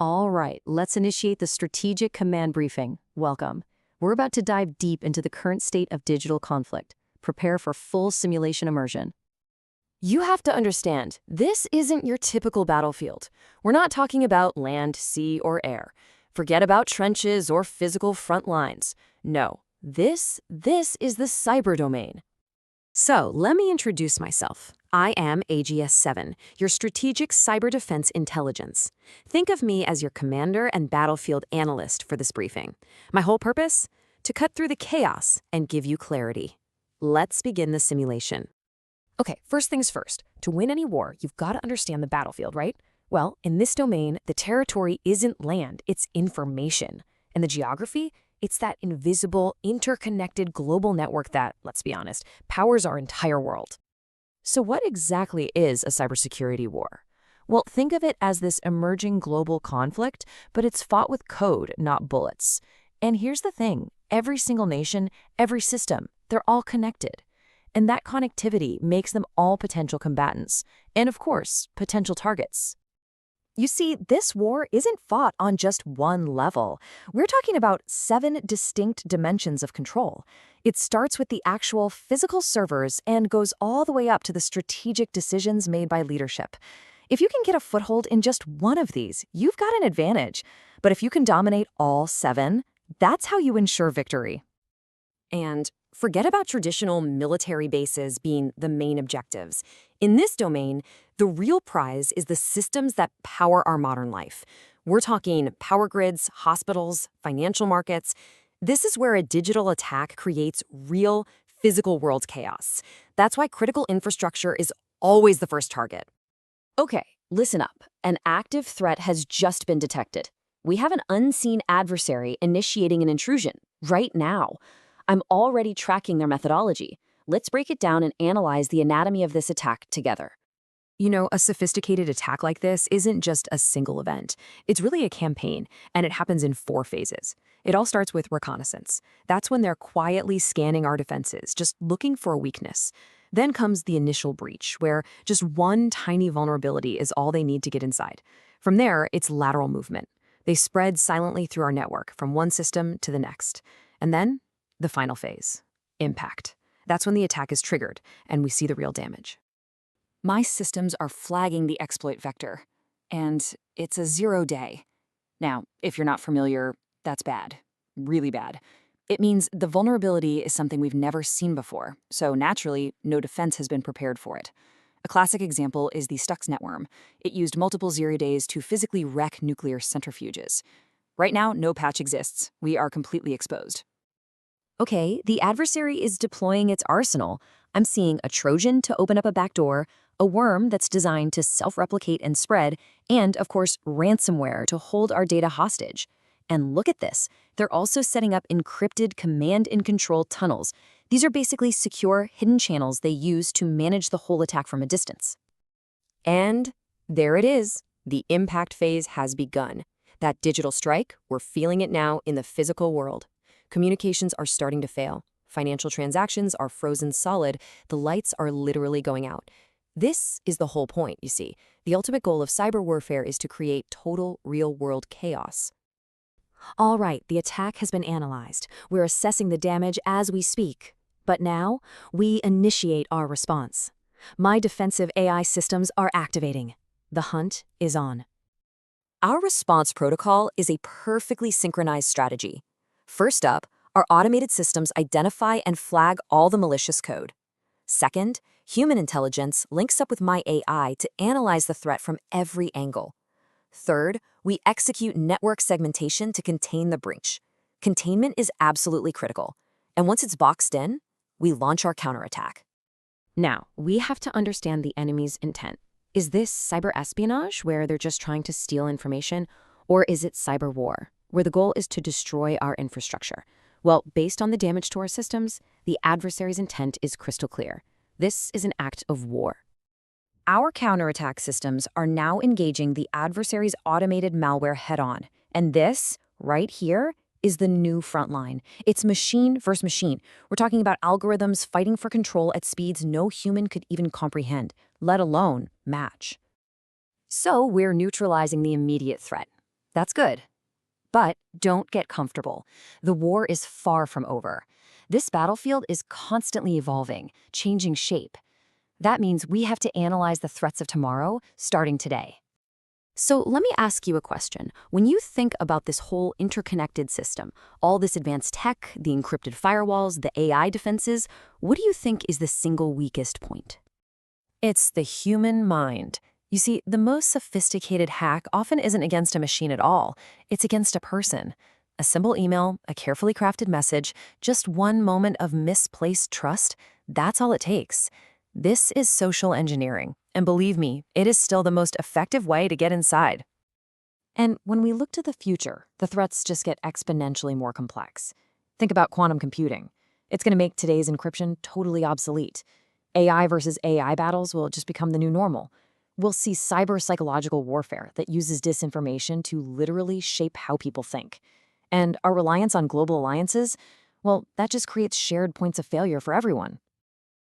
All right, let's initiate the Strategic Command Briefing. Welcome. We're about to dive deep into the current state of digital conflict. Prepare for full simulation immersion. You have to understand, this isn't your typical battlefield. We're not talking about land, sea, or air. Forget about trenches or physical front lines. No, this is the cyber domain. So, let me introduce myself. I am AGS-7, your Strategic Cyber Defense Intelligence. Think of me as your commander and battlefield analyst for this briefing. My whole purpose? To cut through the chaos and give you clarity. Let's begin the simulation. Okay, first things first. To win any war, you've got to understand the battlefield, right? Well, in this domain, the territory isn't land, it's information. And the geography? It's that invisible, interconnected global network that, let's be honest, powers our entire world. So what exactly is a cybersecurity war? Well, think of it as this emerging global conflict, but it's fought with code, not bullets. And here's the thing, every single nation, every system, they're all connected. And that connectivity makes them all potential combatants, and of course, potential targets. You see, this war isn't fought on just one level. We're talking about 7 distinct dimensions of control. It starts with the actual physical servers and goes all the way up to the strategic decisions made by leadership. If you can get a foothold in just one of these, you've got an advantage. But if you can dominate all 7, that's how you ensure victory. And forget about traditional military bases being the main objectives. In this domain, the real prize is the systems that power our modern life. We're talking power grids, hospitals, financial markets. This is where a digital attack creates real physical world chaos. That's why critical infrastructure is always the first target. Okay, listen up. An active threat has just been detected. We have an unseen adversary initiating an intrusion right now. I'm already tracking their methodology. Let's break it down and analyze the anatomy of this attack together. You know, a sophisticated attack like this isn't just a single event. It's really a campaign, and it happens in 4 phases. It all starts with reconnaissance. That's when they're quietly scanning our defenses, just looking for a weakness. Then comes the initial breach, where just one tiny vulnerability is all they need to get inside. From there, it's lateral movement. They spread silently through our network, from one system to the next. And then, the final phase, impact. That's when the attack is triggered, and we see the real damage. My systems are flagging the exploit vector, and it's a 0 day. Now, if you're not familiar, that's bad, really bad. It means the vulnerability is something we've never seen before, so naturally, no defense has been prepared for it. A classic example is the Stuxnet worm. It used multiple 0 days to physically wreck nuclear centrifuges. Right now, no patch exists. We are completely exposed. Okay, the adversary is deploying its arsenal. I'm seeing a Trojan to open up a backdoor, a worm that's designed to self-replicate and spread, and, of course, ransomware to hold our data hostage. And look at this. They're also setting up encrypted command-and-control tunnels. These are basically secure, hidden channels they use to manage the whole attack from a distance. And there it is. The impact phase has begun. That digital strike, we're feeling it now in the physical world. Communications are starting to fail. Financial transactions are frozen solid. The lights are literally going out. This is the whole point, you see. The ultimate goal of cyber warfare is to create total real-world chaos. All right, the attack has been analyzed. We're assessing the damage as we speak. But now, we initiate our response. My defensive AI systems are activating. The hunt is on. Our response protocol is a perfectly synchronized strategy. First up, our automated systems identify and flag all the malicious code. Second, human intelligence links up with my AI to analyze the threat from every angle. Third, we execute network segmentation to contain the breach. Containment is absolutely critical. And once it's boxed in, we launch our counterattack. Now, we have to understand the enemy's intent. Is this cyber espionage, where they're just trying to steal information, or is it cyber war, where the goal is to destroy our infrastructure? Well, based on the damage to our systems, the adversary's intent is crystal clear. This is an act of war. Our counterattack systems are now engaging the adversary's automated malware head-on. And this, right here, is the new frontline. It's machine versus machine. We're talking about algorithms fighting for control at speeds no human could even comprehend, let alone match. So we're neutralizing the immediate threat. That's good. But don't get comfortable. The war is far from over. This battlefield is constantly evolving, changing shape. That means we have to analyze the threats of tomorrow, starting today. So let me ask you a question. When you think about this whole interconnected system, all this advanced tech, the encrypted firewalls, the AI defenses, what do you think is the single weakest point? It's the human mind. You see, the most sophisticated hack often isn't against a machine at all. It's against a person. A simple email, a carefully crafted message, just one moment of misplaced trust, that's all it takes. This is social engineering. And believe me, it is still the most effective way to get inside. And when we look to the future, the threats just get exponentially more complex. Think about quantum computing. It's going to make today's encryption totally obsolete. AI versus AI battles will just become the new normal. We'll see cyber-psychological warfare that uses disinformation to literally shape how people think. And our reliance on global alliances, well, that just creates shared points of failure for everyone.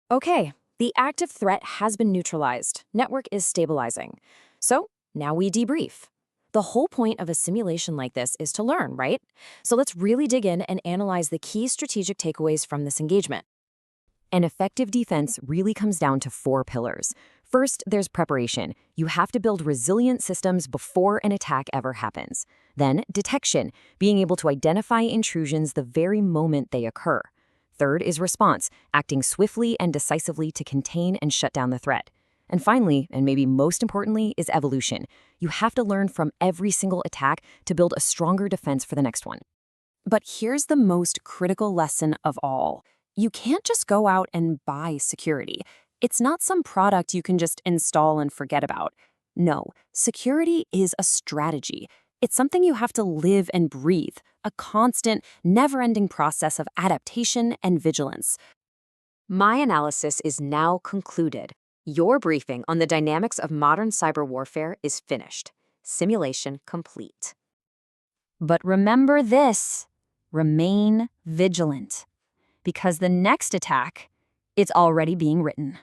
Okay, the active threat has been neutralized. Network is stabilizing. So now we debrief. The whole point of a simulation like this is to learn, right? So let's really dig in and analyze the key strategic takeaways from this engagement. An effective defense really comes down to 4 pillars. First, there's preparation. You have to build resilient systems before an attack ever happens. Then, detection, being able to identify intrusions the very moment they occur. Third is response, acting swiftly and decisively to contain and shut down the threat. And finally, and maybe most importantly, is evolution. You have to learn from every single attack to build a stronger defense for the next one. But here's the most critical lesson of all. You can't just go out and buy security. It's not some product you can just install and forget about. No, security is a strategy. It's something you have to live and breathe, a constant, never-ending process of adaptation and vigilance. My analysis is now concluded. Your briefing on the dynamics of modern cyber warfare is finished. Simulation complete. But remember this, remain vigilant. Because the next attack, it's already being written.